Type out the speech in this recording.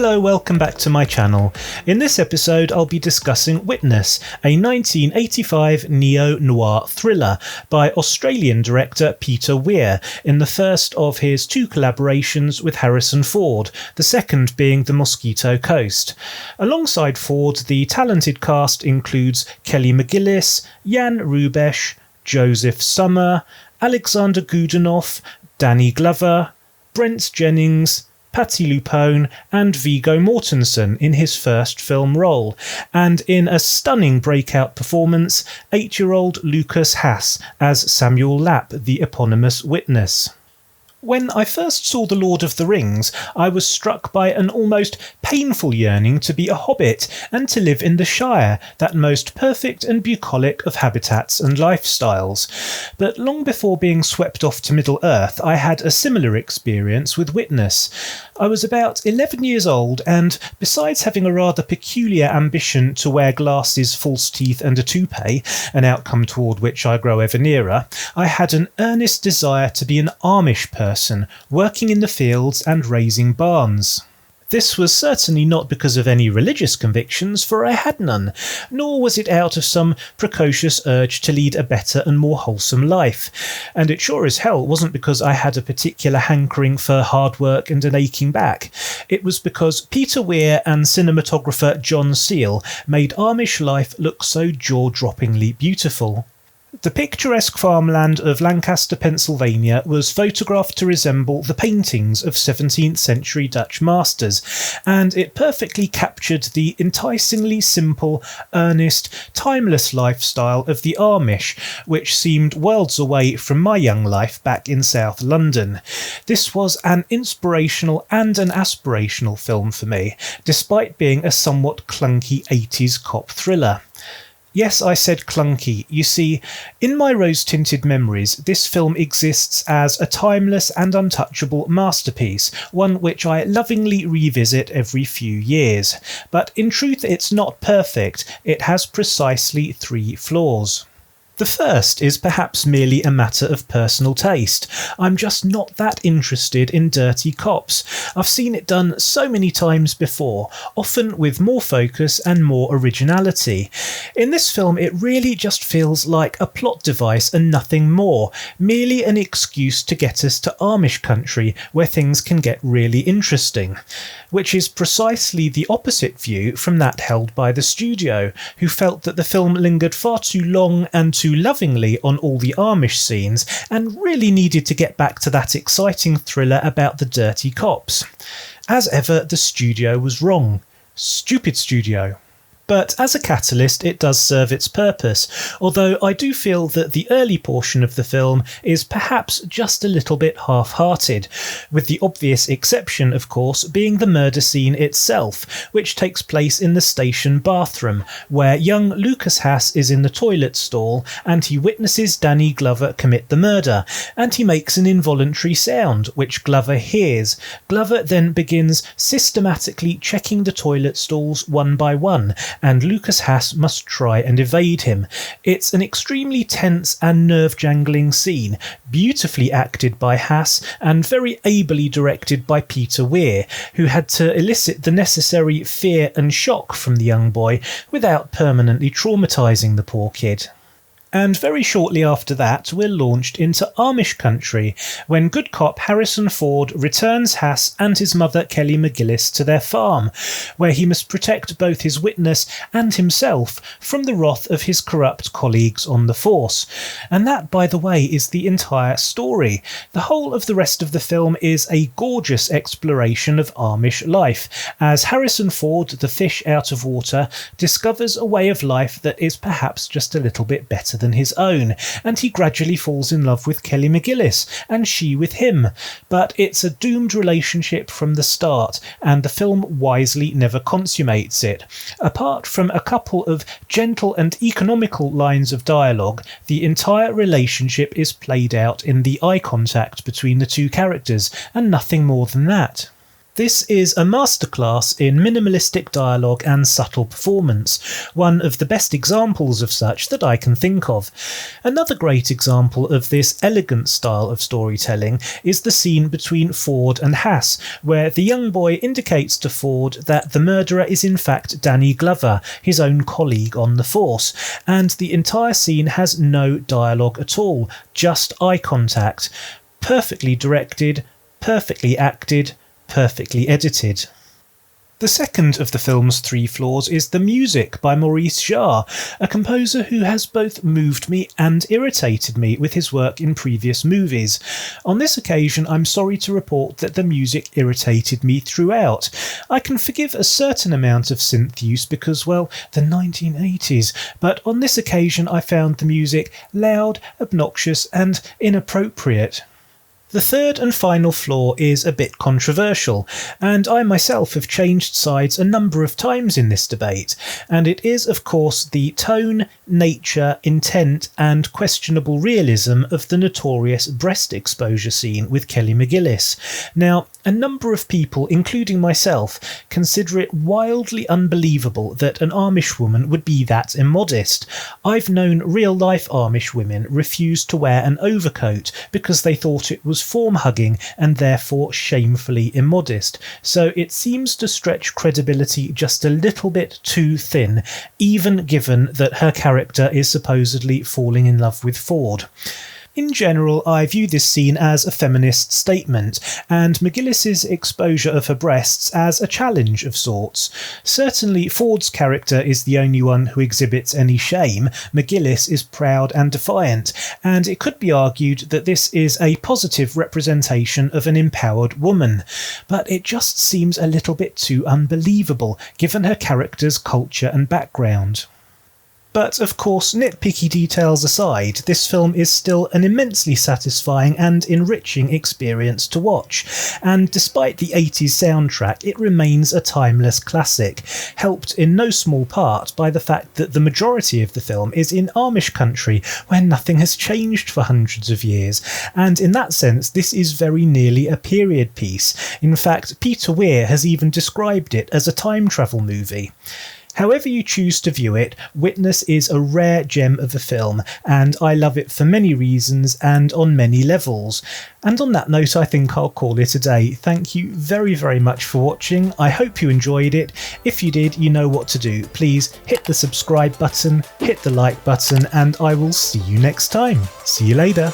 Hello, welcome back to my channel. In this episode I'll be discussing Witness, a 1985 neo-noir thriller by Australian director Peter Weir, in the first of his two collaborations with Harrison Ford, the second being The Mosquito Coast. Alongside Ford, the talented cast includes Kelly McGillis, Jan Rubesh, Joseph Summer, Alexander Godunov, Danny Glover, Brent Jennings, Patti LuPone and Viggo Mortensen in his first film role, and in a stunning breakout performance, 8-year-old Lucas Haas as Samuel Lapp, the eponymous witness. When I first saw The Lord of the Rings, I was struck by an almost painful yearning to be a hobbit and to live in the Shire, that most perfect and bucolic of habitats and lifestyles. But long before being swept off to Middle-earth, I had a similar experience with Witness. I was about 11 years old, and besides having a rather peculiar ambition to wear glasses, false teeth and a toupee, an outcome toward which I grow ever nearer, I had an earnest desire to be an Amish person, working in the fields and raising barns. This was certainly not because of any religious convictions, for I had none, nor was it out of some precocious urge to lead a better and more wholesome life. And it sure as hell wasn't because I had a particular hankering for hard work and an aching back. It was because Peter Weir and cinematographer John Seale made Amish life look so jaw-droppingly beautiful. The picturesque farmland of Lancaster, Pennsylvania was photographed to resemble the paintings of 17th century Dutch masters, and it perfectly captured the enticingly simple, earnest, timeless lifestyle of the Amish, which seemed worlds away from my young life back in South London. This was an inspirational and an aspirational film for me, despite being a somewhat clunky 80s cop thriller. Yes, I said clunky. You see, in my rose-tinted memories, this film exists as a timeless and untouchable masterpiece, one which I lovingly revisit every few years. But in truth, it's not perfect. It has precisely 3 flaws. The first is perhaps merely a matter of personal taste. I'm just not that interested in dirty cops. I've seen it done so many times before, often with more focus and more originality. In this film, it really just feels like a plot device and nothing more, merely an excuse to get us to Amish Country, where things can get really interesting. Which is precisely the opposite view from that held by the studio, who felt that the film lingered far too long and too lovingly on all the Amish scenes, and really needed to get back to that exciting thriller about the dirty cops. As ever, the studio was wrong. Stupid studio. But as a catalyst, it does serve its purpose, although I do feel that the early portion of the film is perhaps just a little bit half-hearted, with the obvious exception, of course, being the murder scene itself, which takes place in the station bathroom, where young Lucas Haas is in the toilet stall and he witnesses Danny Glover commit the murder, and he makes an involuntary sound, which Glover hears. Glover then begins systematically checking the toilet stalls one by one, and Lucas Haas must try and evade him. It's an extremely tense and nerve-jangling scene, beautifully acted by Haas and very ably directed by Peter Weir, who had to elicit the necessary fear and shock from the young boy without permanently traumatising the poor kid. And very shortly after that, we're launched into Amish Country, when good cop Harrison Ford returns Haas and his mother Kelly McGillis to their farm, where he must protect both his witness and himself from the wrath of his corrupt colleagues on the force. And that, by the way, is the entire story. The whole of the rest of the film is a gorgeous exploration of Amish life, as Harrison Ford, the fish out of water, discovers a way of life that is perhaps just a little bit better than his own, and he gradually falls in love with Kelly McGillis, and she with him. But it's a doomed relationship from the start, and the film wisely never consummates it. Apart from a couple of gentle and economical lines of dialogue, the entire relationship is played out in the eye contact between the two characters, and nothing more than that. This is a masterclass in minimalistic dialogue and subtle performance, one of the best examples of such that I can think of. Another great example of this elegant style of storytelling is the scene between Ford and Hass, where the young boy indicates to Ford that the murderer is in fact Danny Glover, his own colleague on the force, and the entire scene has no dialogue at all, just eye contact. Perfectly directed, perfectly acted, perfectly edited. The second of the film's three flaws is the music by Maurice Jarre, a composer who has both moved me and irritated me with his work in previous movies. On this occasion, I'm sorry to report that the music irritated me throughout. I can forgive a certain amount of synth use because, well, the 1980s, but on this occasion I found the music loud, obnoxious, and inappropriate. The third and final flaw is a bit controversial, and I myself have changed sides a number of times in this debate, and it is of course the tone, nature, intent and questionable realism of the notorious breast exposure scene with Kelly McGillis. Now, a number of people, including myself, consider it wildly unbelievable that an Amish woman would be that immodest. I've known real-life Amish women refuse to wear an overcoat because they thought it was form-hugging and therefore shamefully immodest, so it seems to stretch credibility just a little bit too thin, even given that her character is supposedly falling in love with Ford. In general, I view this scene as a feminist statement, and McGillis's exposure of her breasts as a challenge of sorts. Certainly, Ford's character is the only one who exhibits any shame. McGillis is proud and defiant, and it could be argued that this is a positive representation of an empowered woman. But it just seems a little bit too unbelievable, given her character's culture and background. But of course, nitpicky details aside, this film is still an immensely satisfying and enriching experience to watch, and despite the 80s soundtrack, it remains a timeless classic, helped in no small part by the fact that the majority of the film is in Amish Country, where nothing has changed for hundreds of years, and in that sense this is very nearly a period piece. In fact, Peter Weir has even described it as a time travel movie. However you choose to view it, Witness is a rare gem of a film, and I love it for many reasons and on many levels. And on that note, I think I'll call it a day. Thank you very, very much for watching. I hope you enjoyed it. If you did, you know what to do. Please hit the subscribe button, hit the like button, and I will see you next time. See you later.